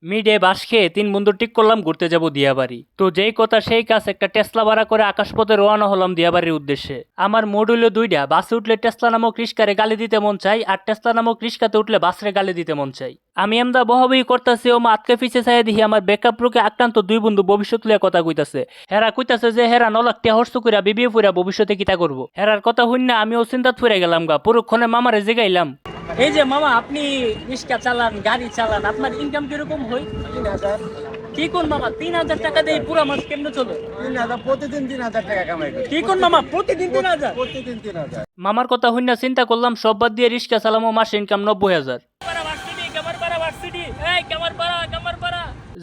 মিডে বাস খেয়ে তিন বন্ধু ঠিক করলাম ঘুরতে যাব দিয়াবাড়ি। তো যেই কথা সেই কাজ, একটা টেসলা ভাড়া করে আকাশপথে রওনা হলাম দিয়াবাড়ির উদ্দেশ্যে। আমার মোড হইলো দুইটা, বাসে উঠলে টেসলা নামক রিস্কারে গালি দিতে মন চাই, আর টেসলা নামক রিস্কাতে উঠলে বাসরে গালি দিতে মন চাই। আমি এমদা বহাবহি করতেছি ও মা আটকে পিছে চাই দেখি আমার বেকআপ রোগে আক্রান্ত দুই বন্ধু ভবিষ্যৎ লিয়া কথা কইতাছে। হেরা কইতাছে যে হেরা 9 লাখ টাকা হর্ষ কইরা বিবিএ পুরা ভবিষ্যতে কিতা করবো। হেরার কথা হইন না আমিও চিন্তাত ফুরে গেলাম গা, পুরোক্ষণে মামারে জিগাইলাম, এই যে মামা আপনি রিক্সা চালান, গাড়ি চালান, আপনার ইনকাম কিরকম হয়? 3,000। কি কোন মামা 3,000 টাকা দিয়ে পুরো মাস কেমনে চলে? 3,000 প্রতিদিন 3,000 টাকা কামাই করি। কি কোন মামা প্রতিদিন 3,000? প্রতিদিন 3,000। মামার কথা হইন না চিন্তা করলাম সব বাদ দিয়ে রিক্সা চালামো, মাসে ইনকাম 90,000।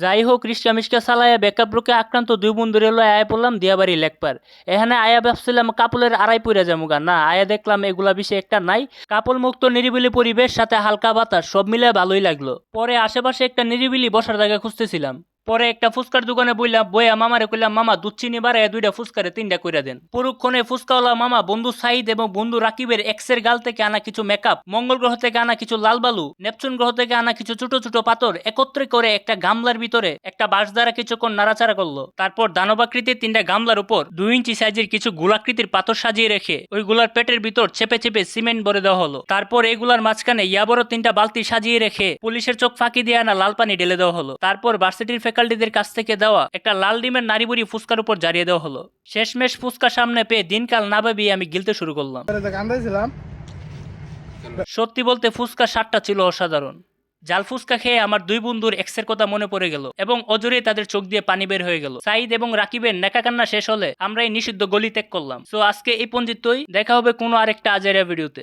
যাই হোক রিক্সা মিক্সা চালায় বেকআপ রোগে আক্রান্ত দুই বন্ধুরে লয় আয়া পড়লাম দিয়াবাড়ি লেকপার। এখানে আয়া ভাবছিলাম কাপলের আড়াই পইরা যামুগা, না আয়া দেখলাম এগুলা বিষয় একটা নাই। কাপল মুক্ত নিরিবিলি পরিবেশ, সাথে হালকা বাতাস, সব মিলে ভালোই লাগলো। পরে আশেপাশে একটা নিরিবিলি বসার জায়গা খুঁজতেছিলাম। পরে একটা ফুচকার দোকানে বইলাম, বইয়া মামারে কইলাম মামা দুধ চিনি বাড়ায় 2টা ফুচকারে 3টা কইরা দেন। পুরুক্ষণে ফুচকাওয়ালা মামা বন্ধু সাইদ এবং বন্ধু রাকিবের এক্সের গাল থেকে আনা কিছু মেকআপ, মঙ্গল গ্রহ থেকে আনা কিছু লাল বালু, নেপচুন গ্রহ থেকে আনা কিছু ছোট ছোট পাথর একত্রে করে একটা গামলার ভিতরে একটা বাঁশ দ্বারা কিছুক্ষণ নাড়াচাড়া করলো। তারপর দানবাকৃতির 3টা গামলার উপর 2 ইঞ্চি সাইজের কিছু গোলাকৃতির পাথর সাজিয়ে রেখে ওইগুলার পেটের ভিতর চেপে চেপে সিমেন্ট ভরে দেওয়া হলো। তারপর এগুলার মাঝখানে ইয়াবড় 3টা বালতি সাজিয়ে রেখে পুলিশের চোখ ফাঁকি দিয়ে আনা লাল পানি ঢেলে দেওয়া হলো। তারপর ভার্সিটির ফ্যাকাল্টিদের কাছ থেকে দেওয়া একটা লাল ডিমের নাড়িবুড়ি ফুচকার উপর জারিয়ে দেওয়া হলো। শেষমেশ ফুচকা সামনে পেয়ে দিনকাল না ভাবিয়ে আমি গিলতে শুরু করলাম। সত্যি বলতে ফুচকা স্বাদটা ছিল অসাধারণ। জাল ফুচকা খেয়ে আমার দুই বন্ধুর এক্সের কথা মনে পড়ে গেল এবং অজরেই তাদের চোখ দিয়ে পানি বের হয়ে গেল। সাইদ এবং রাকিবের নেকা কান্না শেষ হলে আমরা এই নিষিদ্ধ গলি ত্যাগ করলাম। সো আজকে এই পঞ্জিতই, দেখা হবে কোনো আরেকটা আজেরা ভিডিওতে।